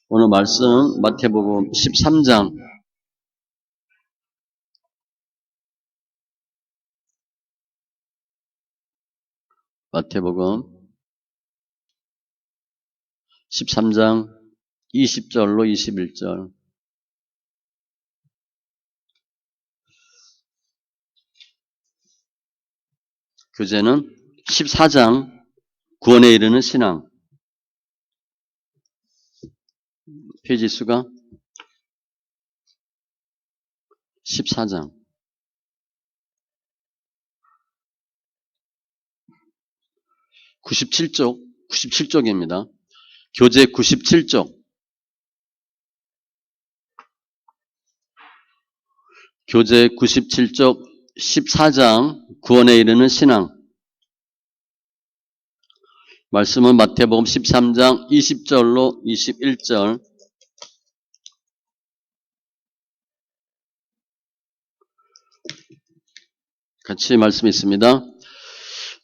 오늘 말씀 마태복음 13장 마태복음 13장 20절로 21절 교재는 14장 구원에 이르는 신앙 페이지 수가 14장 97쪽입니다. 교재 97쪽 교재 97쪽 14장 구원에 이르는 신앙 말씀은 마태복음 13장 20절로 21절 같이 말씀 있습니다.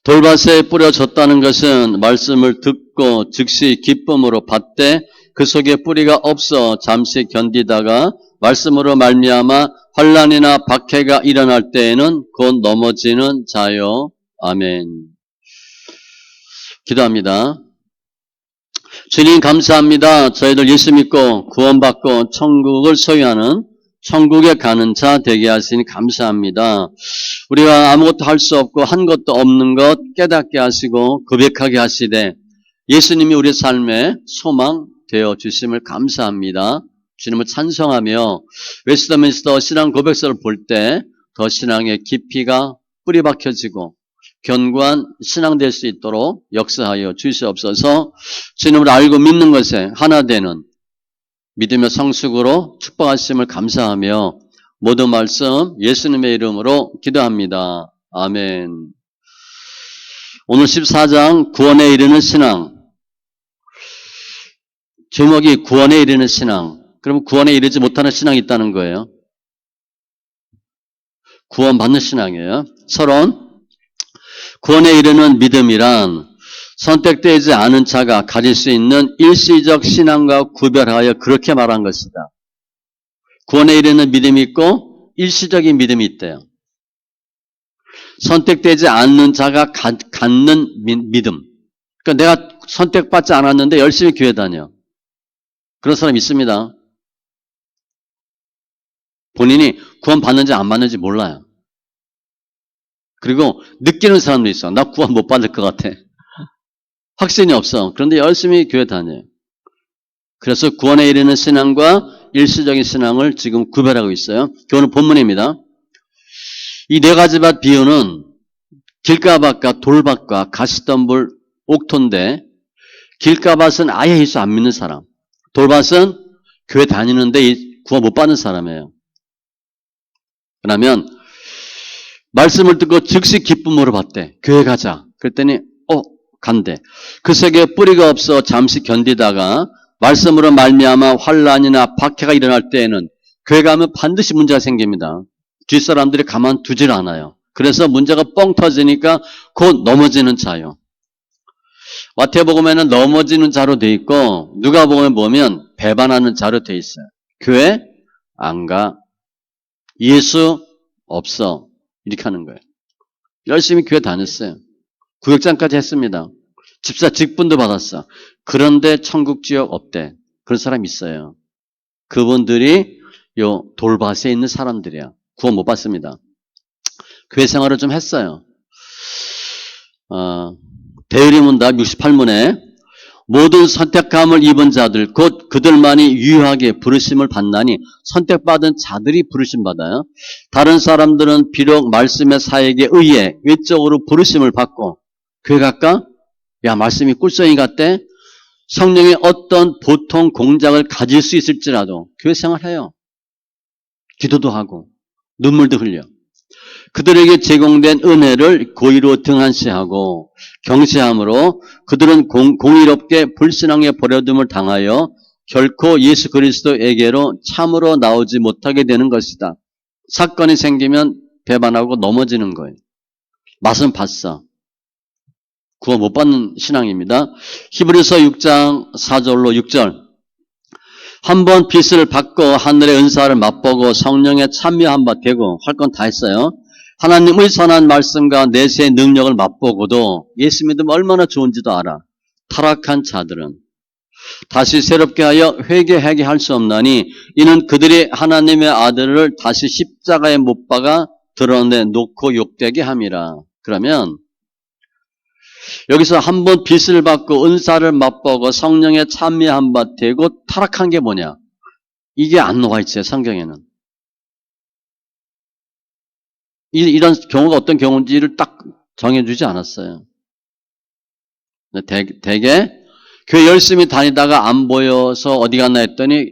돌밭에 뿌려졌다는 것은 말씀을 듣고 즉시 기쁨으로 받되 그 속에 뿌리가 없어 잠시 견디다가 말씀으로 말미암아 환난이나 박해가 일어날 때에는 곧 넘어지는 자요. 아멘. 기도합니다. 주님 감사합니다. 저희들 예수 믿고 구원받고 천국을 소유하는 천국에 가는 자 되게 하시니 감사합니다. 우리가 아무것도 할 수 없고 한 것도 없는 것 깨닫게 하시고 고백하게 하시되 예수님이 우리 삶의 소망 되어 주심을 감사합니다. 주님을 찬송하며 웨스트민스터 신앙 고백서를 볼 때 더 신앙의 깊이가 뿌리 박혀지고 견고한 신앙 될 수 있도록 역사하여 주시옵소서. 주님을 알고 믿는 것에 하나 되는 믿음의 성숙으로 축복하심을 감사하며 모든 말씀 예수님의 이름으로 기도합니다. 아멘. 오늘 14장 구원에 이르는 신앙 제목이 구원에 이르는 신앙. 그러면 구원에 이르지 못하는 신앙이 있다는 거예요. 구원받는 신앙이에요. 서론 구원에 이르는 믿음이란 선택되지 않은 자가 가질 수 있는 일시적 신앙과 구별하여 그렇게 말한 것이다. 구원에 이르는 믿음이 있고 일시적인 믿음이 있대요. 선택되지 않는 자가 갖는 믿음. 그러니까 내가 선택받지 않았는데 열심히 교회 다녀. 그런 사람 있습니다. 본인이 구원 받는지 안 받는지 몰라요. 그리고 느끼는 사람도 있어. 나 구원 못 받을 것 같아. 확신이 없어. 그런데 열심히 교회 다녀요. 그래서 구원에 이르는 신앙과 일시적인 신앙을 지금 구별하고 있어요. 오늘 본문입니다. 이 네 가지 밭 비유는 길가밭과 돌밭과 가시덤불 옥토인데 길가밭은 아예 예수 안 믿는 사람, 돌밭은 교회 다니는데 구원 못 받는 사람이에요. 그러면 말씀을 듣고 즉시 기쁨으로 받대. 교회 가자. 그랬더니 간대. 그 속에 뿌리가 없어 잠시 견디다가 말씀으로 말미암아 환난이나 박해가 일어날 때에는 교회 가면 반드시 문제가 생깁니다. 뒷사람들이 가만두질 않아요. 그래서 문제가 뻥 터지니까 곧 넘어지는 자요. 마태복음에는 넘어지는 자로 돼 있고 누가복음에 보면 배반하는 자로 돼 있어요. 교회 안 가. 예수 없어. 이렇게 하는 거예요. 열심히 교회 다녔어요. 구역장까지 했습니다. 집사 직분도 받았어. 그런데 천국 지역 없대. 그런 사람 있어요. 그분들이 요 돌밭에 있는 사람들이야. 구원 못 받습니다. 교회 생활을 좀 했어요. 대의문답 68문에 모든 선택함을 입은 자들 곧 그들만이 유효하게 부르심을 받나니 선택받은 자들이 부르심 받아요. 다른 사람들은 비록 말씀의 사역에 의해 외적으로 부르심을 받고 교회 갈까? 야 말씀이 꿀성이 같대? 성령의 어떤 보통 공작을 가질 수 있을지라도 교회 생활해요. 기도도 하고 눈물도 흘려. 그들에게 제공된 은혜를 고의로 등한시하고 경시함으로 그들은 공의롭게 불신앙의 버려둠을 당하여 결코 예수 그리스도에게로 참으로 나오지 못하게 되는 것이다. 사건이 생기면 배반하고 넘어지는 거예요. 맛은 봤어. 구원 못 받는 신앙입니다. 히브리서 6장 4절로 6절 한번 빚을 받고 하늘의 은사를 맛보고 성령에 참여한 바 되고 할 건 다 했어요. 하나님의 선한 말씀과 내세의 능력을 맛보고도 예수 믿으면 얼마나 좋은지도 알아. 타락한 자들은 다시 새롭게 하여 회개하게 할 수 없나니 이는 그들이 하나님의 아들을 다시 십자가에 못 박아 드러내 놓고 욕되게 함이라. 그러면 여기서 한번 빚을 받고 은사를 맛보고 성령에 참여한 바 되고 타락한 게 뭐냐? 이게 안 나와 있어요, 성경에는. 이런 경우가 어떤 경우인지를 딱 정해주지 않았어요. 대개 교회 열심히 다니다가 안 보여서 어디 갔나 했더니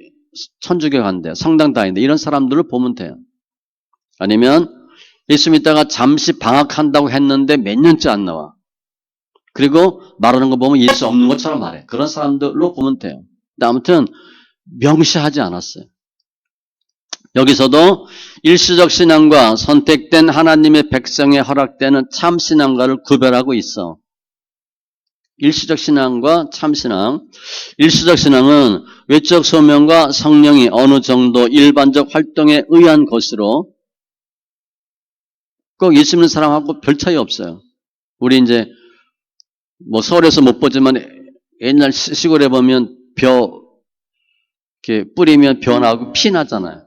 천주교 간대, 성당 다닌대. 이런 사람들을 보면 돼요. 아니면 예수 믿다가 잠시 방학한다고 했는데 몇 년째 안 나와. 그리고 말하는 거 보면 예수 없는 것처럼 말해. 그런 사람들로 보면 돼요. 근데 아무튼 명시하지 않았어요. 여기서도 일시적 신앙과 선택된 하나님의 백성에 허락되는 참 신앙과를 구별하고 있어. 일시적 신앙과 참신앙. 일시적 신앙은 외적 소명과 성령이 어느 정도 일반적 활동에 의한 것으로 꼭 예수 믿는 사람하고 별 차이 없어요. 우리 이제 뭐 서울에서 못 보지만 옛날 시골에 보면 벼 이렇게 뿌리면 벼 나고 피 나잖아요.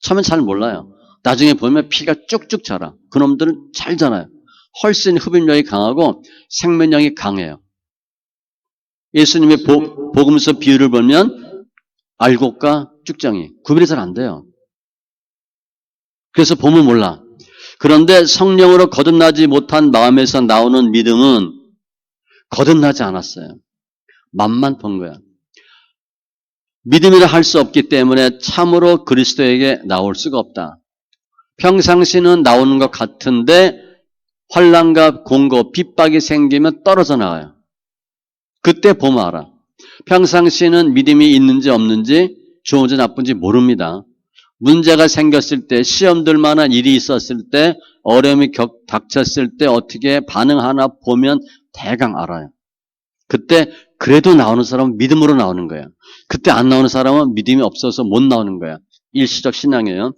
처음엔 잘 몰라요. 나중에 보면 피가 쭉쭉 자라. 그놈들은 잘 자라요. 훨씬 흡입력이 강하고 생명력이 강해요. 예수님의 복음서 비유를 보면 알곡과 쭉정이 구별이 잘 안 돼요. 그래서 보면 몰라. 그런데 성령으로 거듭나지 못한 마음에서 나오는 믿음은 거듭나지 않았어요. 맛만 본 거야. 믿음이라 할 수 없기 때문에 참으로 그리스도에게 나올 수가 없다. 평상시는 나오는 것 같은데 환난과 공고, 핍박이 생기면 떨어져 나가요. 그때 보면 알아. 평상시는 믿음이 있는지 없는지 좋은지 나쁜지 모릅니다. 문제가 생겼을 때, 시험들 만한 일이 있었을 때, 어려움이 닥쳤을 때 어떻게 반응하나 보면 대강 알아요. 그때 그래도 나오는 사람은 믿음으로 나오는 거예요. 그때 안 나오는 사람은 믿음이 없어서 못 나오는 거야. 일시적 신앙이에요.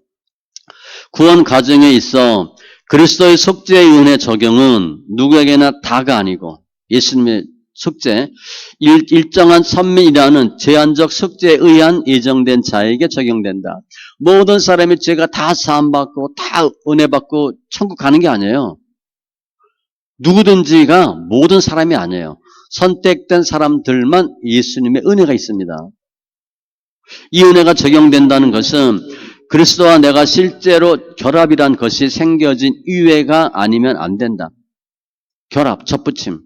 구원 과정에 있어 그리스도의 속죄의 은혜 적용은 누구에게나 다가 아니고 예수님의 속죄, 일정한 선민이라는 제한적 속죄에 의한 예정된 자에게 적용된다. 모든 사람의 죄가 다 사함받고 다 은혜 받고 천국 가는 게 아니에요. 누구든지가 모든 사람이 아니에요. 선택된 사람들만 예수님의 은혜가 있습니다. 이 은혜가 적용된다는 것은 그리스도와 내가 실제로 결합이란 것이 생겨진 이유가 아니면 안 된다. 결합, 접붙임.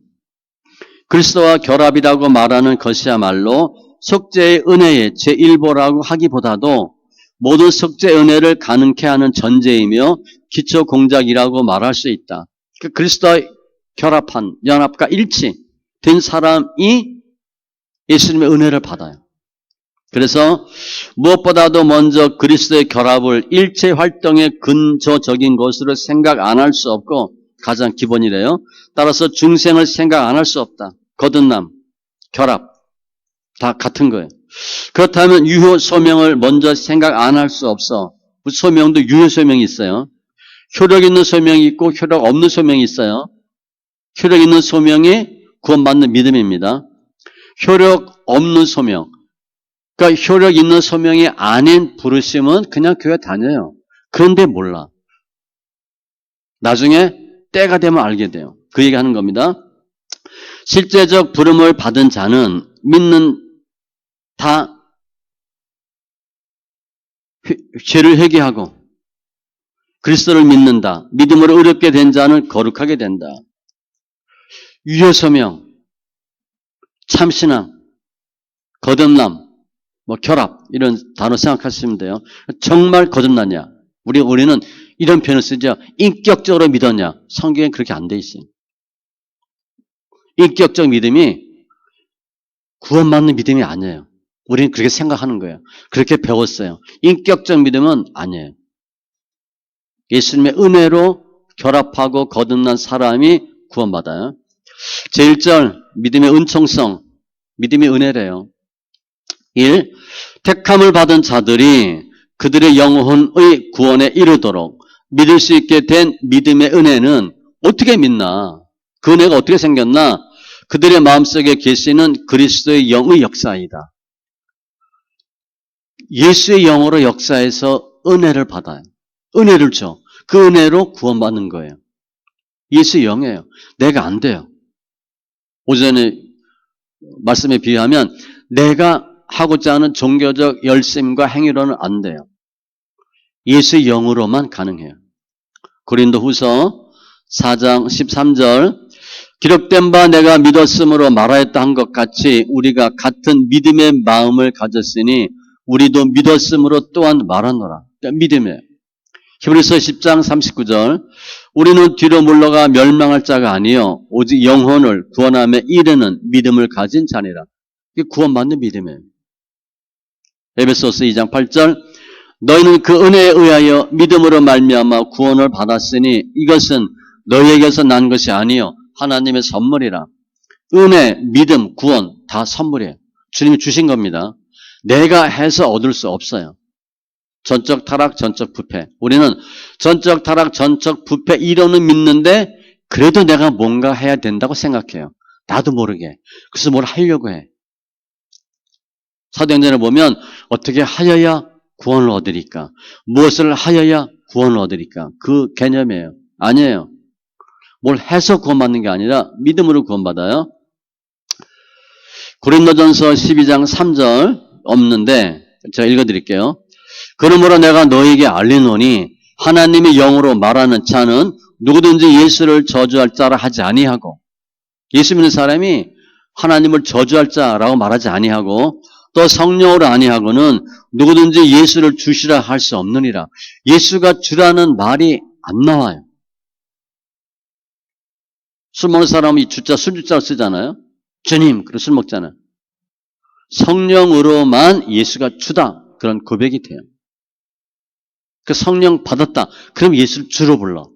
그리스도와 결합이라고 말하는 것이야말로 속죄의 은혜의 제1보라고 하기보다도 모든 속죄 은혜를 가능케 하는 전제이며 기초 공작이라고 말할 수 있다. 그리스도와 결합한 연합과 일치된 사람이 예수님의 은혜를 받아요. 그래서 무엇보다도 먼저 그리스도의 결합을 일체 활동의 근저적인 것으로 생각 안 할 수 없고 가장 기본이래요. 따라서 중생을 생각 안 할 수 없다. 거듭남, 결합 다 같은 거예요. 그렇다면 유효 소명을 먼저 생각 안 할 수 없어. 소명도 유효 소명이 있어요. 효력 있는 소명이 있고 효력 없는 소명이 있어요. 효력 있는 소명이 구원받는 믿음입니다. 효력 없는 소명, 그러니까 효력 있는 소명이 아닌 부르심은 그냥 교회 다녀요. 그런데 몰라. 나중에 때가 되면 알게 돼요. 그 얘기하는 겁니다. 실제적 부름을 받은 자는 믿는 다 죄를 회개하고 그리스도를 믿는다. 믿음으로 의롭게 된 자는 거룩하게 된다. 유효소명, 참신앙, 거듭남, 결합 이런 단어 생각하시면 돼요. 정말 거듭났냐? 우리는 이런 표현을 쓰죠. 인격적으로 믿었냐? 성경엔 그렇게 안 돼 있어요. 인격적 믿음이 구원받는 믿음이 아니에요. 우리는 그렇게 생각하는 거예요. 그렇게 배웠어요. 인격적 믿음은 아니에요. 예수님의 은혜로 결합하고 거듭난 사람이 구원받아요. 제1절 믿음의 은총성, 믿음의 은혜래요. 1. 택함을 받은 자들이 그들의 영혼의 구원에 이르도록 믿을 수 있게 된 믿음의 은혜는 어떻게 믿나? 그 은혜가 어떻게 생겼나? 그들의 마음속에 계시는 그리스도의 영의 역사이다. 예수의 영으로 역사해서 은혜를 받아요. 은혜를 줘. 그 은혜로 구원받는 거예요. 예수의 영이에요. 내가 안 돼요. 오전에 말씀에 비유하면 내가 하고자 하는 종교적 열심과 행위로는 안 돼요. 예수의 영으로만 가능해요. 고린도후서 4장 13절 기록된 바 내가 믿었으므로 말하였다 한 것 같이 우리가 같은 믿음의 마음을 가졌으니 우리도 믿었으므로 또한 말하노라. 그러니까 믿음이에요. 히브리서 10장 39절 우리는 뒤로 물러가 멸망할 자가 아니요 오직 영혼을 구원함에 이르는 믿음을 가진 자니라. 이게 구원받는 믿음이에요. 에베소서 2장 8절 너희는 그 은혜에 의하여 믿음으로 말미암아 구원을 받았으니 이것은 너희에게서 난 것이 아니요 하나님의 선물이라. 은혜, 믿음, 구원 다 선물이에요. 주님이 주신 겁니다. 내가 해서 얻을 수 없어요. 전적 타락, 전적 부패. 우리는 전적 타락, 전적 부패 이론은 믿는데 그래도 내가 뭔가 해야 된다고 생각해요. 나도 모르게. 그래서 뭘 하려고 해. 사도행전을 보면 어떻게 하여야 구원을 얻으리까? 무엇을 하여야 구원을 얻으리까? 그 개념이에요. 아니에요. 뭘 해서 구원받는 게 아니라 믿음으로 구원받아요. 고린도전서 12장 3절 없는데 제가 읽어드릴게요. 그러므로 내가 너에게 알리노니 하나님의 영으로 말하는 자는 누구든지 예수를 저주할 자라 하지 아니하고 예수 믿는 사람이 하나님을 저주할 자라고 말하지 아니하고 또 성령으로 아니하고는 누구든지 예수를 주시라 할 수 없느니라. 예수가 주라는 말이 안 나와요. 술 먹는 사람이 주자 술주자로 쓰잖아요. 주님, 그리고 술 먹잖아요. 성령으로만 예수가 주다. 그런 고백이 돼요. 그 성령 받았다. 그럼 예수를 주로 불러.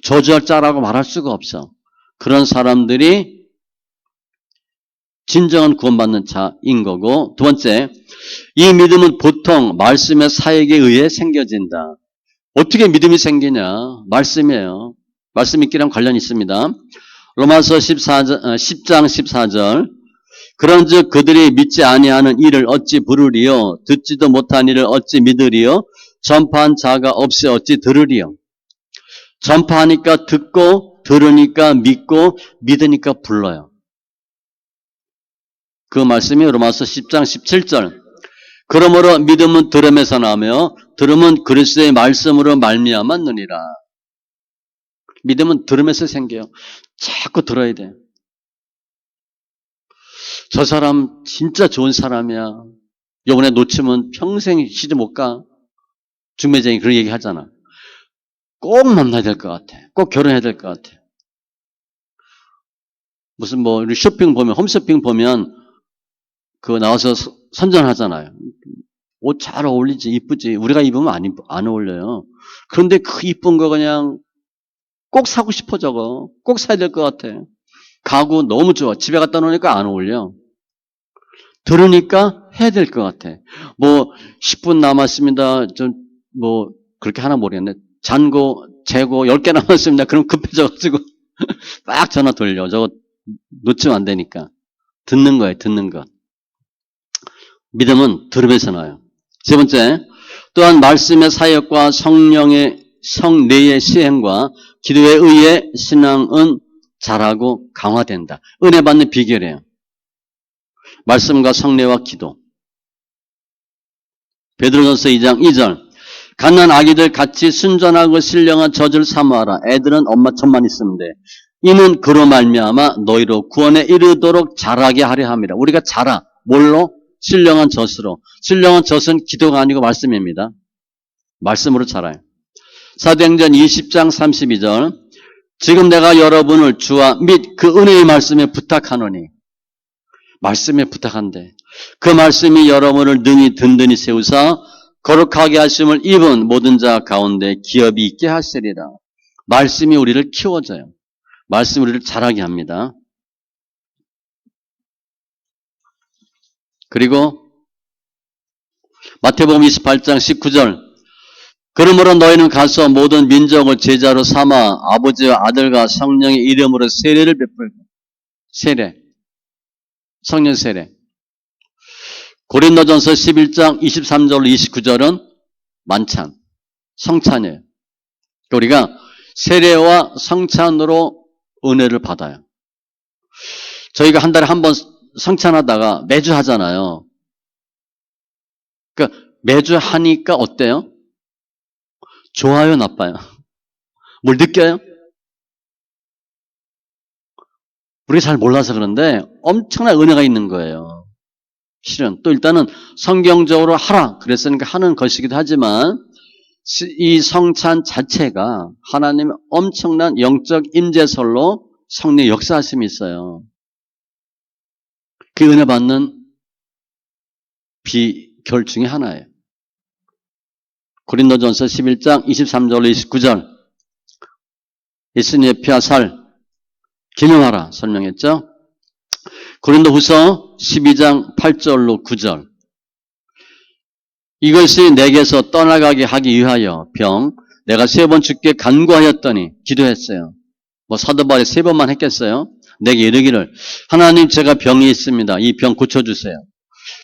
저주할 자라고 말할 수가 없어. 그런 사람들이 진정한 구원받는 자인 거고, 두 번째, 이 믿음은 보통 말씀의 사역에 의해 생겨진다. 어떻게 믿음이 생기냐? 말씀이에요. 말씀 믿기랑 관련이 있습니다. 로마서 10장 14절 그런즉 그들이 믿지 아니하는 이를 어찌 부르리요? 듣지도 못한 이를 어찌 믿으리요? 전파한 자가 없이 어찌 들으리요? 전파하니까 듣고 들으니까 믿고 믿으니까 불러요. 그 말씀이 로마서 10장 17절 그러므로 믿음은 들음에서 나며 들음은 그리스도의 말씀으로 말미암았느니라. 믿음은 들음에서 생겨요. 자꾸 들어야 돼. 저 사람 진짜 좋은 사람이야. 요번에 놓치면 평생 시집 못 가. 중매쟁이 그런 얘기 하잖아. 꼭 만나야 될 것 같아. 꼭 결혼해야 될 것 같아. 무슨 뭐 쇼핑 보면 홈쇼핑 보면 그거 나와서 선전하잖아요. 옷 잘 어울리지 이쁘지. 우리가 입으면 안 어울려요. 그런데 그 이쁜 거 그냥 꼭 사고 싶어 저거. 꼭 사야 될 것 같아. 가구 너무 좋아. 집에 갖다 놓으니까 안 어울려. 들으니까 해야 될 것 같아. 뭐 10분 남았습니다. 좀 뭐 그렇게 하나 모르겠네. 잔고 재고 10개 남았습니다. 그럼 급해져가지고 딱 전화 돌려. 저거 놓치면 안 되니까. 듣는 거예요. 듣는 것. 믿음은 들음에서 나요. 세 번째, 또한 말씀의 사역과 성령의 성례의 시행과 기도에 의해 신앙은 자라고 강화된다. 은혜 받는 비결이에요. 말씀과 성례와 기도. 베드로전서 2장 2절 갓난 아기들 같이 순전하고 신령한 젖을 사모하라. 애들은 엄마 젖만 있으면 돼. 이는 그로 말미암아 너희로 구원에 이르도록 자라게 하려 함이라. 우리가 자라. 뭘로? 신령한 젖으로. 신령한 젖은 기도가 아니고 말씀입니다. 말씀으로 자라요. 사도행전 20장 32절 지금 내가 여러분을 주와 및 그 은혜의 말씀에 부탁하노니 말씀에 부탁한대. 그 말씀이 여러분을 능히 든든히 세우사 거룩하게 하심을 입은 모든 자 가운데 기업이 있게 하시리라. 말씀이 우리를 키워줘요. 말씀이 우리를 자라게 합니다. 그리고 마태복음 28장 19절. 그러므로 너희는 가서 모든 민족을 제자로 삼아 아버지와 아들과 성령의 이름으로 세례를 베풀고. 세례. 성령 세례. 고린도전서 11장 23절 29절은 만찬, 성찬이에요. 우리가 세례와 성찬으로 은혜를 받아요. 저희가 한 달에 한 번 성찬하다가 매주 하잖아요. 그러니까 매주 하니까 어때요? 좋아요, 나빠요? 뭘 느껴요? 우리가 잘 몰라서 그런데 엄청난 은혜가 있는 거예요. 실은 또 일단은 성경적으로 하라 그랬으니까 하는 것이기도 하지만 이 성찬 자체가 하나님의 엄청난 영적 임재설로 성령의 역사하심이 있어요. 그 은혜 받는 비결 중에 하나예요. 고린도전서 11장 23절 29절 예수님의 피와 살 기념하라 설명했죠. 고린도후서 12장 8절로 9절 이것이 내게서 떠나가게 하기 위하여 병 내가 3번 주께 간구하였더니 기도했어요. 뭐 사도 바울이 3번만 했겠어요? 내게 이르기를 하나님 제가 병이 있습니다. 이 병 고쳐주세요.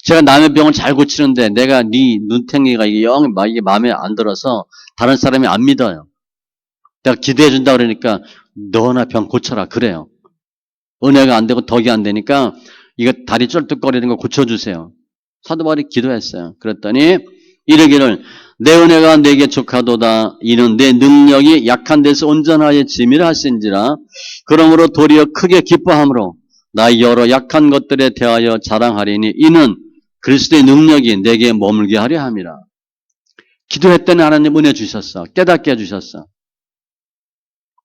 제가 남의 병을 잘 고치는데 내가 네 눈탱이가 이게 마음에 안 들어서 다른 사람이 안 믿어요. 내가 기도해 준다 그러니까 너나 병 고쳐라 그래요. 은혜가 안 되고 덕이 안 되니까 이거 다리 쩔뚝거리는 거 고쳐주세요. 사도 바울이 기도했어요. 그랬더니 이르기를 내 은혜가 내게 족하도다. 이는 내 능력이 약한 데서 온전하여 지미를 하신지라. 그러므로 도리어 크게 기뻐함으로 나의 여러 약한 것들에 대하여 자랑하리니 이는 그리스도의 능력이 내게 머물게 하려 함이라. 기도했더니 하나님 은혜 주셨어. 깨닫게 해주셨어.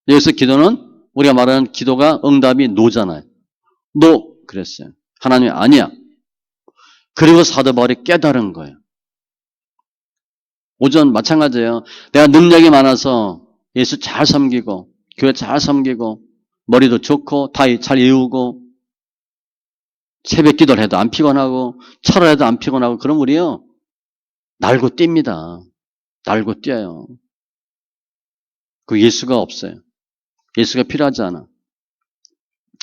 여기서 기도는 우리가 말하는 기도가 응답이 노잖아요. 노 그랬어요. 하나님이 아니야. 그리고 사도 바울이 깨달은 거예요. 오전 마찬가지예요. 내가 능력이 많아서 예수 잘 섬기고 교회 잘 섬기고 머리도 좋고 다 잘 이루고 새벽 기도를 해도 안 피곤하고 철을 해도 안 피곤하고 그럼 우리요 날고 뜁니다. 날고 뛰어요. 그 예수가 없어요. 예수가 필요하지 않아.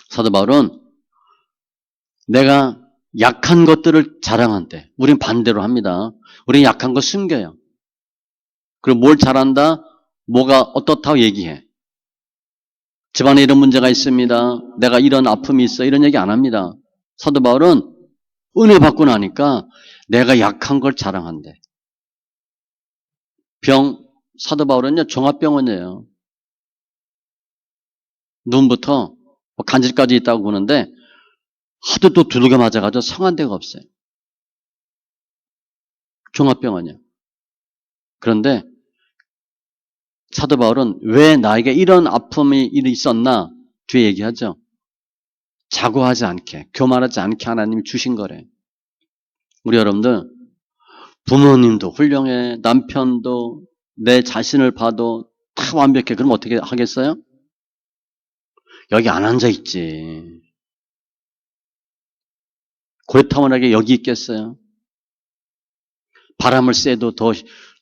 사도 바울은 내가 약한 것들을 자랑한대. 우린 반대로 합니다. 우린 약한 거 숨겨요. 그리고 뭘 잘한다? 뭐가 어떻다고 얘기해. 집안에 이런 문제가 있습니다. 내가 이런 아픔이 있어. 이런 얘기 안 합니다. 사도 바울은 은혜 받고 나니까 내가 약한 걸 자랑한대. 사도 바울은요, 종합병원이에요. 눈부터 간질까지 있다고 보는데 하도 또 두들겨 맞아가지고 성한 데가 없어요. 종합병원이요. 그런데 사도 바울은 왜 나에게 이런 아픔이 있었나 뒤에 얘기하죠. 자고하지 않게, 교만하지 않게 하나님이 주신 거래. 우리 여러분들 부모님도 훌륭해, 남편도 내 자신을 봐도 다 완벽해. 그럼 어떻게 하겠어요? 여기 안 앉아있지. 고해타원하게 여기 있겠어요? 바람을 쐬도 더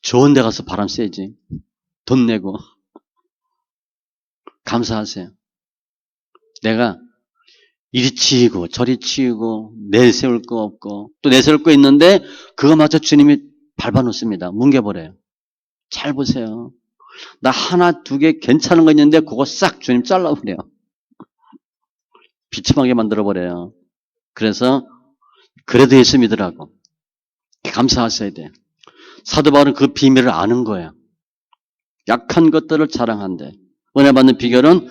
좋은 데 가서 바람 쐬지. 돈 내고. 감사하세요. 내가 이리 치이고 저리 치이고 내세울 거 없고 또 내세울 거 있는데 그거마저 주님이 밟아놓습니다. 뭉개버려요. 잘 보세요. 나 하나 두 개 괜찮은 거 있는데 그거 싹 주님 잘라버려요. 비참하게 만들어버려요. 그래서 그래도 예수 믿으라고. 감사하셔야 돼요. 사도 바울은 그 비밀을 아는 거예요. 약한 것들을 자랑한대. 은혜 받는 비결은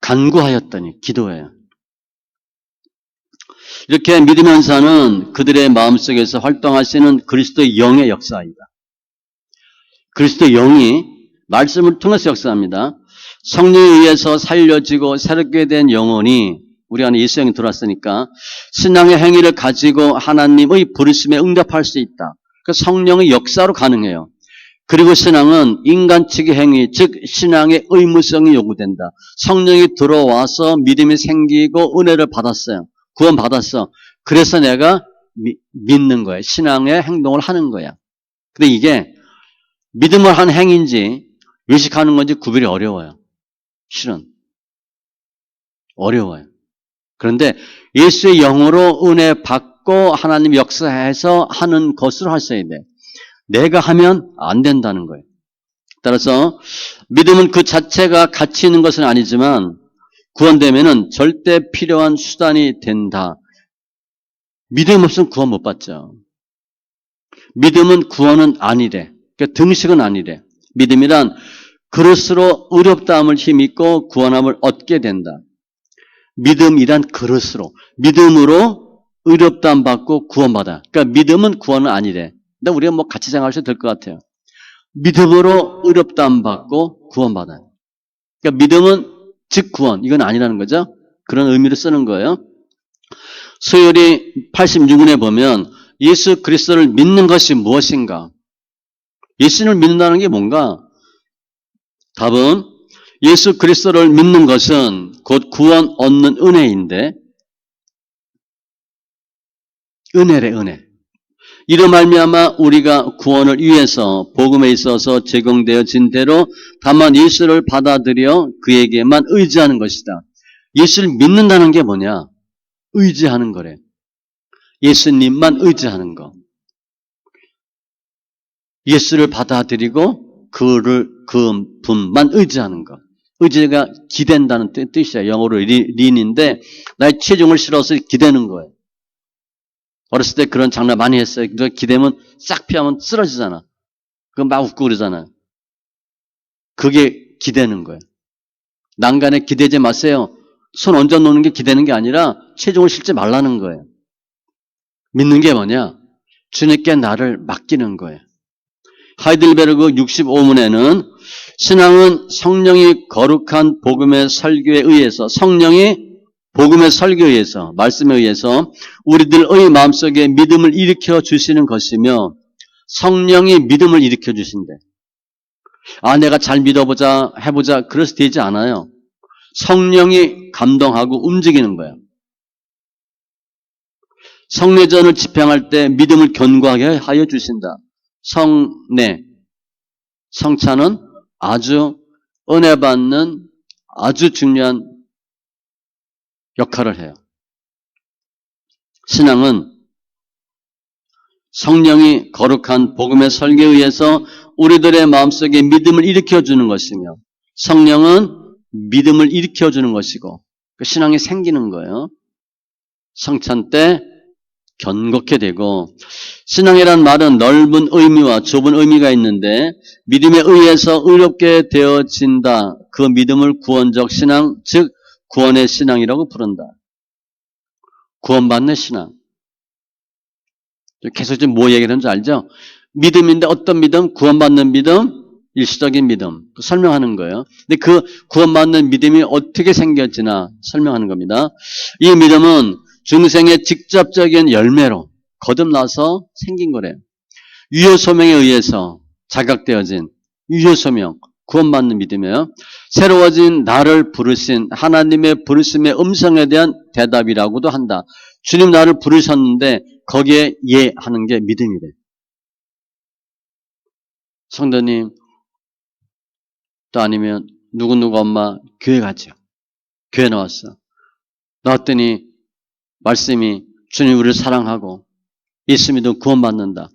간구하였더니 기도예요. 이렇게 믿음의 은사는 그들의 마음속에서 활동하시는 그리스도의 영의 역사이다. 그리스도의 영이 말씀을 통해서 역사합니다. 성령에 의해서 살려지고 새롭게 된 영혼이 우리 안에 예수 영이 들어왔으니까 신앙의 행위를 가지고 하나님의 부르심에 응답할 수 있다. 그 성령의 역사로 가능해요. 그리고 신앙은 인간 측의 행위, 즉 신앙의 의무성이 요구된다. 성령이 들어와서 믿음이 생기고 은혜를 받았어요. 구원 받았어. 그래서 내가 믿는 거예요. 신앙의 행동을 하는 거야. 근데 이게 믿음을 한 행인지 의식하는 건지 구별이 어려워요. 실은. 어려워요. 그런데 예수의 영으로 은혜 받고 하나님 역사해서 하는 것으로 하셔야 돼. 내가 하면 안 된다는 거예요. 따라서 믿음은 그 자체가 가치 있는 것은 아니지만 구원되면은 절대 필요한 수단이 된다. 믿음 없으면 구원 못 받죠. 믿음은 구원은 아니래. 그러니까 등식은 아니래. 믿음이란 그릇으로 의롭다함을 힘입고 구원함을 얻게 된다. 믿음이란 그릇으로, 믿음으로 의롭다함 받고 구원받아. 그러니까 믿음은 구원은 아니래. 근데 우리가 뭐 같이 생각하셔도 될 것 같아요. 믿음으로 의롭다함 받고 구원받아. 그러니까 믿음은 즉 구원, 이건 아니라는 거죠. 그런 의미로 쓰는 거예요. 소열이 86년에 보면 예수 그리스도를 믿는 것이 무엇인가? 예수님을 믿는다는 게 뭔가? 답은 예수 그리스도를 믿는 것은 곧 구원 얻는 은혜인데, 은혜래, 은혜. 이로 말미암아 우리가 구원을 위해서 복음에 있어서 제공되어진 대로 다만 예수를 받아들여 그에게만 의지하는 것이다. 예수를 믿는다는 게 뭐냐? 의지하는 거래. 예수님만 의지하는 거. 예수를 받아들이고 그 분만 의지하는 거. 의지가 기댄다는 뜻이야. 영어로 린인데 나의 체중을 실어서 기대는 거예요. 어렸을 때 그런 장난 많이 했어요. 기대면 싹 피하면 쓰러지잖아. 그거 막 웃고 그러잖아. 그게 기대는 거예요. 난간에 기대지 마세요. 손 얹어 놓는 게 기대는 게 아니라 체중을 실지 말라는 거예요. 믿는 게 뭐냐? 주님께 나를 맡기는 거예요. 하이델베르그 65문에는 신앙은 성령이 거룩한 복음의 설교에 의해서, 성령이 복음의 설교에 의해서, 말씀에 의해서 우리들의 마음속에 믿음을 일으켜 주시는 것이며 성령이 믿음을 일으켜 주신대. 아, 내가 잘 믿어보자, 해보자, 그래서 되지 않아요. 성령이 감동하고 움직이는 거예요. 성례전을 집행할 때 믿음을 견고하게 하여 주신다. 성례, 성찬은 아주 은혜 받는 아주 중요한 역할을 해요. 신앙은 성령이 거룩한 복음의 설교에 의해서 우리들의 마음속에 믿음을 일으켜주는 것이며 성령은 믿음을 일으켜주는 것이고 그 신앙이 생기는 거예요. 성찬 때 견고케 되고 신앙이란 말은 넓은 의미와 좁은 의미가 있는데 믿음에 의해서 의롭게 되어진다. 그 믿음을 구원적 신앙, 즉 구원의 신앙이라고 부른다. 구원받는 신앙. 계속 지금 뭐 얘기하는지 알죠? 믿음인데 어떤 믿음? 구원받는 믿음, 일시적인 믿음. 설명하는 거예요. 근데 그 구원받는 믿음이 어떻게 생겼지나 설명하는 겁니다. 이 믿음은 중생의 직접적인 열매로 거듭나서 생긴 거래요. 유효소명에 의해서 자각되어진 유효소명, 구원받는 믿음이에요. 새로워진 나를 부르신 하나님의 부르심의 음성에 대한 대답이라고도 한다. 주님 나를 부르셨는데 거기에 예 하는 게 믿음이래. 성도님, 또 아니면 누구누구 엄마 교회 가죠. 교회 나왔어. 나왔더니 말씀이 주님 우리를 사랑하고 예수 믿으면 구원받는다.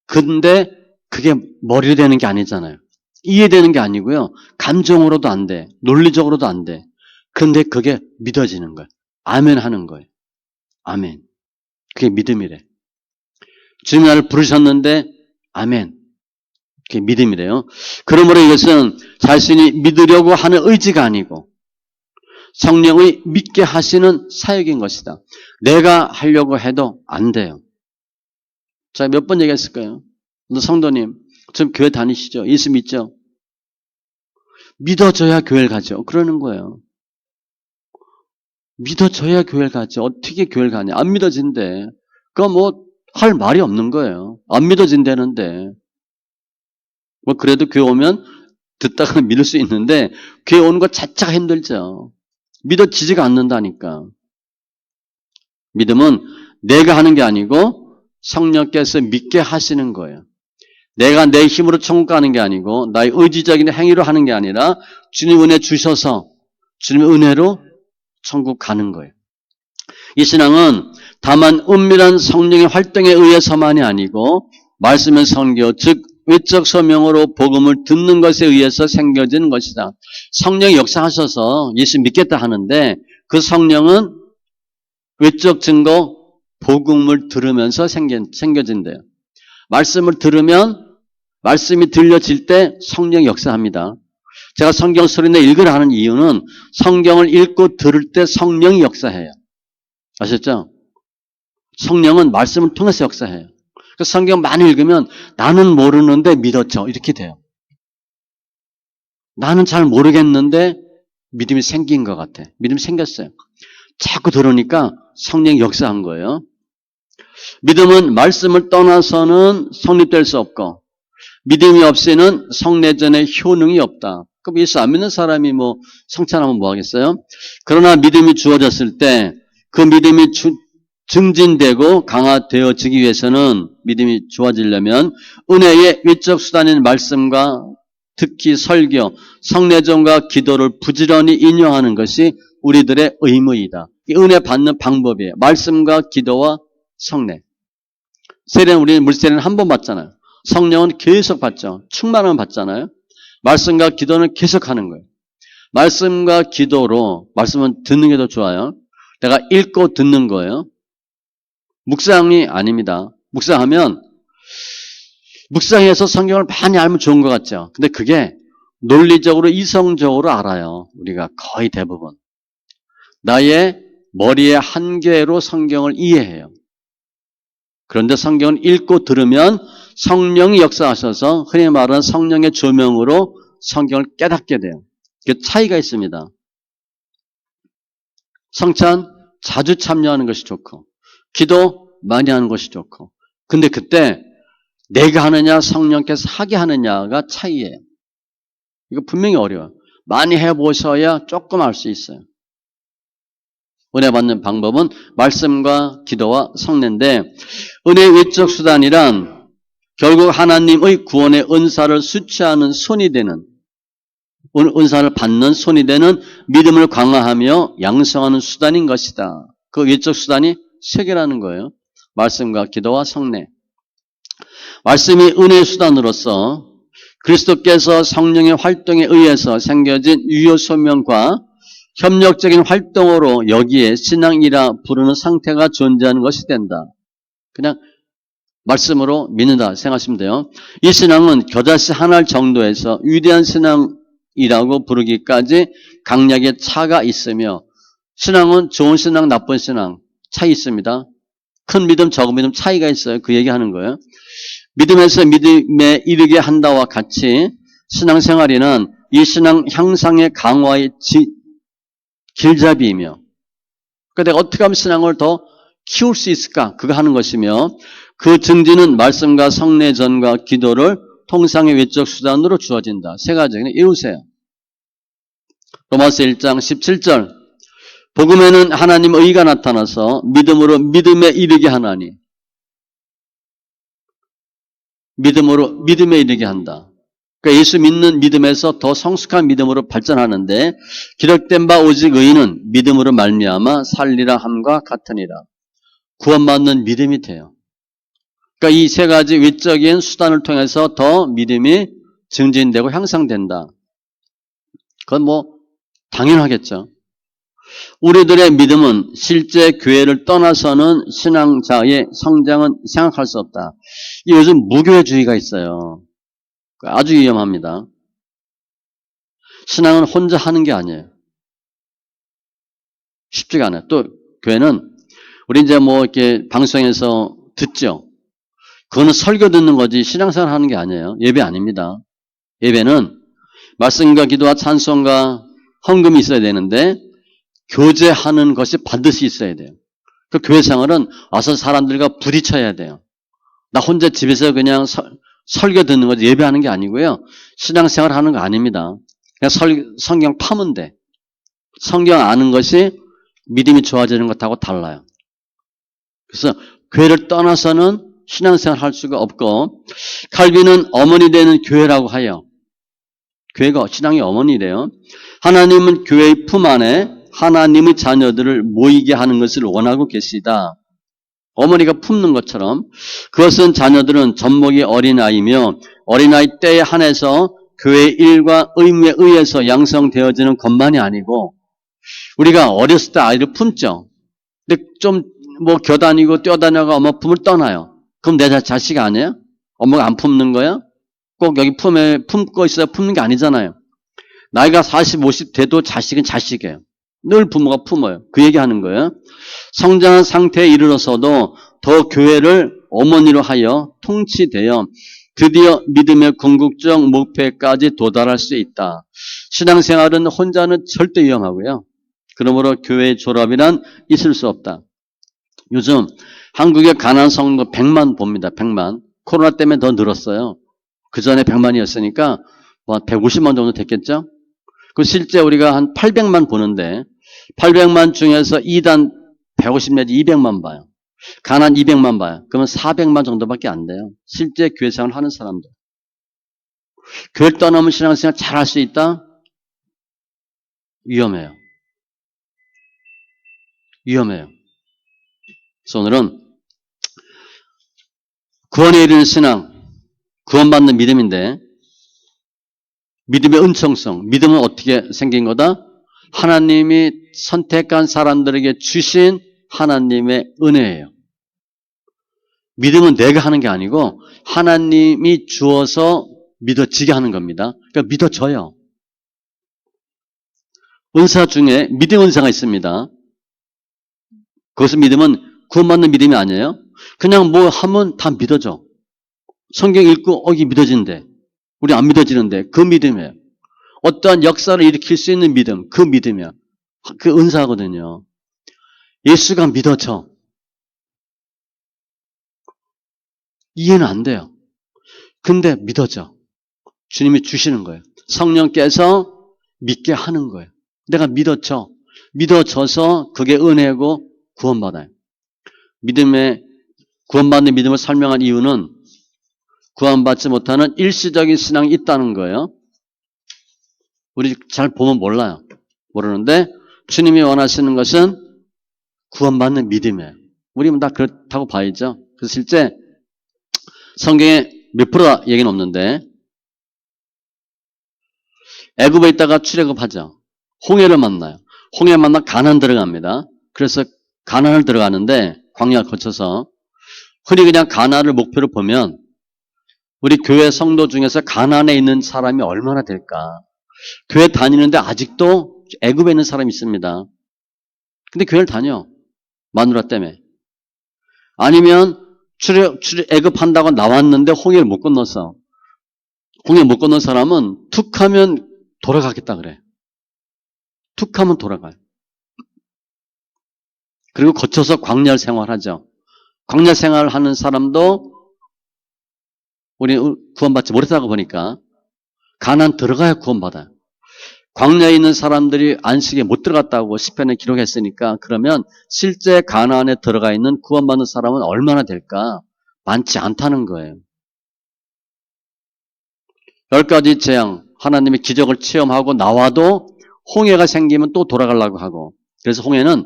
근데 그게 머리로 되는 게 아니잖아요. 이해되는 게 아니고요. 감정으로도 안 돼. 논리적으로도 안 돼. 근데 그게 믿어지는 거예요. 아멘 하는 거예요. 아멘. 그게 믿음이래. 주님 나를 부르셨는데 아멘. 그게 믿음이래요. 그러므로 이것은 자신이 믿으려고 하는 의지가 아니고 성령의 믿게 하시는 사역인 것이다. 내가 하려고 해도 안 돼요. 자, 몇 번 얘기했을까요? 성도님, 지금 교회 다니시죠? 예수 믿죠? 믿어줘야 교회를 가죠. 그러는 거예요. 믿어줘야 교회를 가죠. 어떻게 교회를 가냐? 안 믿어진대. 그거 뭐 할 말이 없는 거예요. 안 믿어진다는데. 뭐 그래도 교회 오면 듣다가 믿을 수 있는데 교회 오는 거 자체가 힘들죠. 믿어지지가 않는다니까. 믿음은 내가 하는 게 아니고 성령께서 믿게 하시는 거예요. 내가 내 힘으로 천국 가는 게 아니고 나의 의지적인 행위로 하는 게 아니라 주님 은혜 주셔서 주님의 은혜로 천국 가는 거예요. 이 신앙은 다만 은밀한 성령의 활동에 의해서만이 아니고 말씀의 선교, 즉 외적 소명으로 복음을 듣는 것에 의해서 생겨지는 것이다. 성령이 역사하셔서 예수 믿겠다 하는데 그 성령은 외적 증거, 복음을 들으면서 생겨진대요. 말씀을 들으면 말씀이 들려질 때 성령이 역사합니다. 제가 성경 소리내 읽으라 하는 이유는 성경을 읽고 들을 때 성령이 역사해요. 아셨죠? 성령은 말씀을 통해서 역사해요. 그래서 성경 많이 읽으면 나는 모르는데 믿었죠. 이렇게 돼요. 나는 잘 모르겠는데 믿음이 생긴 것 같아. 믿음이 생겼어요. 자꾸 들으니까 성령이 역사한 거예요. 믿음은 말씀을 떠나서는 성립될 수 없고 믿음이 없이는 성례전에 효능이 없다. 그럼 예수 안 믿는 사람이 뭐 성찬하면 뭐 하겠어요? 그러나 믿음이 주어졌을 때 그 믿음이 증진되고 강화되어지기 위해서는 믿음이 좋아지려면 은혜의 외적 수단인 말씀과 특히 설교, 성례전과 기도를 부지런히 인용하는 것이 우리들의 의무이다. 이 은혜 받는 방법이에요. 말씀과 기도와 성례. 세례는 우리는 물세례는 한 번 받잖아요. 성령은 계속 받죠. 충만함을 받잖아요. 말씀과 기도는 계속 하는 거예요. 말씀과 기도로 말씀은 듣는 게 더 좋아요. 내가 읽고 듣는 거예요. 묵상이 아닙니다. 묵상해서 성경을 많이 알면 좋은 것 같죠. 근데 그게 논리적으로 이성적으로 알아요. 우리가 거의 대부분. 나의 머리의 한계로 성경을 이해해요. 그런데 성경을 읽고 들으면 성령이 역사하셔서 흔히 말하는 성령의 조명으로 성경을 깨닫게 돼요. 그 차이가 있습니다. 성찬 자주 참여하는 것이 좋고 기도 많이 하는 것이 좋고 근데 그때 내가 하느냐 성령께서 하게 하느냐가 차이예요. 이거 분명히 어려워요. 많이 해보셔야 조금 알 수 있어요. 은혜 받는 방법은 말씀과 기도와 성례인데 은혜의 외적 수단이란 결국 하나님의 구원의 은사를 수취하는 손이 되는 은사를 받는 손이 되는 믿음을 강화하며 양성하는 수단인 것이다. 그 외적 수단이 세 개라는 거예요. 말씀과 기도와 성례. 말씀이 은혜의 수단으로서 그리스도께서 성령의 활동에 의해서 생겨진 유효 소명과 협력적인 활동으로 여기에 신앙이라 부르는 상태가 존재하는 것이 된다. 그냥 말씀으로 믿는다 생각하시면 돼요. 이 신앙은 겨자씨 한 알 정도에서 위대한 신앙이라고 부르기까지 강약의 차가 있으며 신앙은 좋은 신앙, 나쁜 신앙 차이 있습니다. 큰 믿음, 적은 믿음 차이가 있어요. 그 얘기하는 거예요. 믿음에서 믿음에 이르게 한다와 같이 신앙생활에는 이 신앙 향상의 강화의 길잡이이며 그러니까 내가 어떻게 하면 신앙을 더 키울 수 있을까? 그거 하는 것이며 그 증진은 말씀과 성례전과 기도를 통상의 외적 수단으로 주어진다. 세 가지 그냥 외우세요. 로마서 1장 17절 복음에는 하나님 의가 나타나서 믿음으로 믿음에 이르게 하나니 믿음으로 믿음에 이르게 한다. 그러니까 예수 믿는 믿음에서 더 성숙한 믿음으로 발전하는데 기록된 바 오직 의인은 믿음으로 말미암아 살리라 함과 같으니라. 구원받는 믿음이 돼요. 그러니까 이 세 가지 외적인 수단을 통해서 더 믿음이 증진되고 향상된다. 그건 뭐 당연하겠죠. 우리들의 믿음은 실제 교회를 떠나서는 신앙자의 성장은 생각할 수 없다. 요즘 무교회주의가 있어요. 아주 위험합니다. 신앙은 혼자 하는 게 아니에요. 쉽지가 않아요. 또 교회는 우리 이제 뭐 이렇게 방송에서 듣죠. 그거는 설교 듣는 거지 신앙생활 하는 게 아니에요. 예배 아닙니다. 예배는 말씀과 기도와 찬송과 헌금이 있어야 되는데 교제하는 것이 반드시 있어야 돼요. 그 교회 생활은 와서 사람들과 부딪혀야 돼요. 나 혼자 집에서 그냥 설교 듣는 거지 예배하는 게 아니고요. 신앙생활 하는 거 아닙니다. 그냥 성경 파면 돼. 성경 아는 것이 믿음이 좋아지는 것하고 달라요. 그래서 교회를 떠나서는 신앙생활 할 수가 없고, 칼빈은 어머니 되는 교회라고 하여, 교회가 신앙의 어머니래요. 하나님은 교회의 품 안에 하나님의 자녀들을 모이게 하는 것을 원하고 계시다. 어머니가 품는 것처럼 그것은 자녀들은 젖먹이 어린아이며 어린아이 때에 한해서 교회의 일과 의무에 의해서 양성되어지는 것만이 아니고 우리가 어렸을 때 아이를 품죠. 근데 좀 뭐 겨다니고 뛰어다녀가 엄마 품을 떠나요. 그럼 내 자식 아니에요? 엄마가 안 품는 거야? 꼭 여기 품고 있어야 품는 게 아니잖아요. 나이가 40, 50 돼도 자식은 자식이에요. 늘 부모가 품어요. 그 얘기하는 거예요. 성장한 상태에 이르러서도 더 교회를 어머니로 하여 통치되어 드디어 믿음의 궁극적 목표까지 도달할 수 있다. 신앙생활은 혼자는 절대 위험하고요. 그러므로 교회 졸업이란 있을 수 없다. 요즘 한국의 가난안 성도 100만 봅니다. 100만. 코로나 때문에 더 늘었어요. 그 전에 100만이었으니까 뭐 150만 정도 됐겠죠? 그 실제 우리가 한 800만 보는데 800만 중에서 2단 150 내지 200만 봐요. 가난 200만 봐요. 그러면 400만 정도밖에 안 돼요. 실제 교회 생활을 하는 사람들. 교회를 떠나면 신앙생활 잘할 수 있다? 위험해요. 위험해요. 그래서 오늘은 구원에 이르는 신앙, 구원받는 믿음인데 믿음의 은총성, 믿음은 어떻게 생긴 거다? 하나님이 선택한 사람들에게 주신 하나님의 은혜예요. 믿음은 내가 하는 게 아니고 하나님이 주어서 믿어지게 하는 겁니다. 그러니까 믿어져요. 은사 중에 믿음 은사가 있습니다. 그것은 믿음은 구원받는 믿음이 아니에요. 그냥 뭐 하면 다 믿어져. 성경 읽고 이게 믿어진대. 우리 안 믿어지는데 그 믿음이에요. 어떠한 역사를 일으킬 수 있는 믿음, 그 믿음이야. 그 은사거든요. 예수가 믿어져. 이해는 안 돼요. 근데 믿어져. 주님이 주시는 거예요. 성령께서 믿게 하는 거예요. 내가 믿어져. 믿어져서 그게 은혜고 구원받아요. 구원받는 믿음을 설명한 이유는 구원받지 못하는 일시적인 신앙이 있다는 거예요. 우리 잘 보면 몰라요. 모르는데 주님이 원하시는 것은 구원받는 믿음이에요. 우리는 다 그렇다고 봐야죠. 그래서 실제 성경에 몇 프로 얘기는 없는데 애굽에 있다가 출애굽하죠. 홍해를 만나요. 홍해 만나 가나안 들어갑니다. 그래서 가나안을 들어가는데 광야를 거쳐서 흔히 그냥 가나안을 목표로 보면 우리 교회 성도 중에서 가나안에 있는 사람이 얼마나 될까? 교회 다니는데 아직도 애굽에 있는 사람이 있습니다. 근데 교회를 다녀. 마누라 때문에. 아니면 애굽한다고 나왔는데 홍해를 못 건넜어. 홍해 못 건넌 사람은 툭 하면 돌아가겠다 그래. 툭 하면 돌아가요. 그리고 거쳐서 광야 생활하죠. 광야 생활하는 사람도 우리 구원받지 못했다고 보니까 가나안 들어가야 구원받아요. 광야에 있는 사람들이 안식에 못 들어갔다고 시편에 기록했으니까 그러면 실제 가나안에 들어가 있는 구원받는 사람은 얼마나 될까? 많지 않다는 거예요. 10가지 재앙, 하나님의 기적을 체험하고 나와도 홍해가 생기면 또 돌아가려고 하고 그래서 홍해는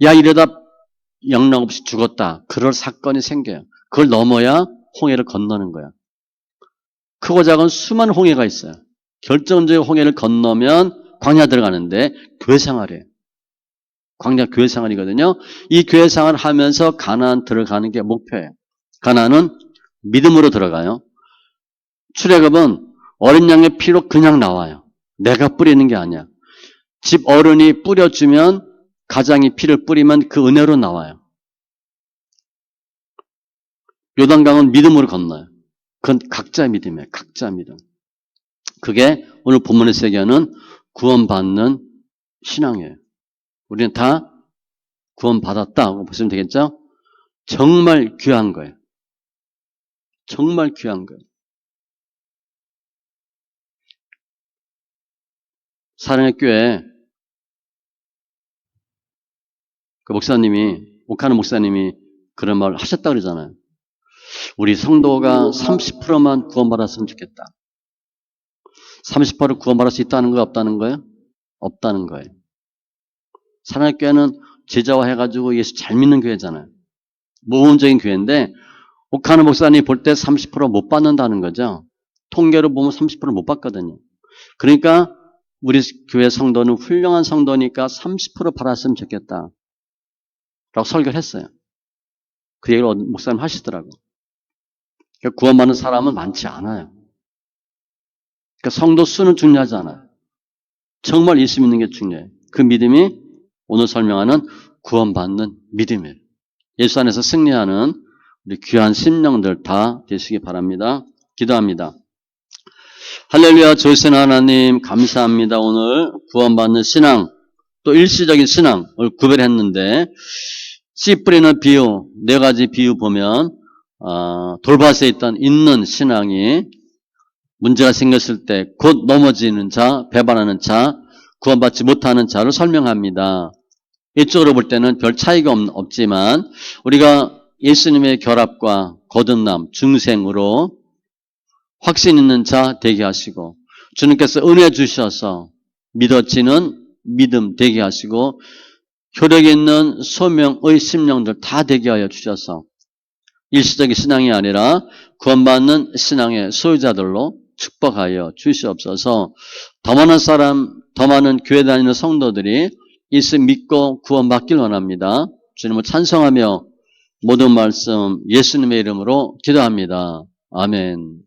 야 이러다 영락 없이 죽었다. 그럴 사건이 생겨요. 그걸 넘어야 홍해를 건너는 거야. 크고 작은 수많은 홍해가 있어요. 결정적인 홍해를 건너면 광야 들어가는데 교회 생활이에요. 광야 교회 생활이거든요. 이 교회 생활을 하면서 가나안 들어가는 게 목표예요. 가나안은 믿음으로 들어가요. 출애굽은 어린 양의 피로 그냥 나와요. 내가 뿌리는 게 아니야. 집 어른이 뿌려주면 가장이 피를 뿌리면 그 은혜로 나와요. 요단강은 믿음으로 건너요. 그건 각자 믿음이에요. 각자 믿음. 그게 오늘 본문에서 얘기하는 구원받는 신앙이에요. 우리는 다 구원받았다고 보시면 되겠죠? 정말 귀한 거예요. 정말 귀한 거예요. 사랑의 교회 그 목사님이 옥하는 목사님이 그런 말을 하셨다 그러잖아요. 우리 성도가 30%만 구원받았으면 좋겠다. 30% 구원받을 수 있다는 거예요? 없다는 거예요? 없다는 거예요. 사랑의 교회는 제자화 해가지고 예수 잘 믿는 교회잖아요. 모범적인 교회인데 옥하는 목사님이 볼 때 30% 못 받는다는 거죠. 통계로 보면 30% 못 받거든요. 그러니까 우리 교회 성도는 훌륭한 성도니까 30% 받았으면 좋겠다. 라고 설교를 했어요. 그 얘기를 목사님 하시더라고요. 그러니까 구원받는 사람은 많지 않아요. 그러니까 성도 수는 중요하지 않아요. 정말 예수 믿는 게 중요해요. 그 믿음이 오늘 설명하는 구원받는 믿음이에요. 예수 안에서 승리하는 우리 귀한 심령들 다 되시기 바랍니다. 기도합니다. 할렐루야, 조이스는 하나님 감사합니다. 오늘 구원받는 신앙, 또 일시적인 신앙을 구별했는데 씨 뿌리는 비유, 네 가지 비유 보면 돌밭에 있는 신앙이 문제가 생겼을 때 곧 넘어지는 자, 배반하는 자, 구원받지 못하는 자를 설명합니다. 이쪽으로 볼 때는 별 차이가 없지만 우리가 예수님의 결합과 거듭남, 중생으로 확신 있는 자 되게 하시고 주님께서 은혜 주셔서 믿어지는 믿음 되게 하시고 효력 있는 소명의 심령들 다 되게 하여 주셔서 일시적인 신앙이 아니라 구원받는 신앙의 소유자들로 축복하여 주시옵소서. 더 많은 사람, 더 많은 교회 다니는 성도들이 예수 믿고 구원받길 원합니다. 주님을 찬송하며 모든 말씀 예수님의 이름으로 기도합니다. 아멘.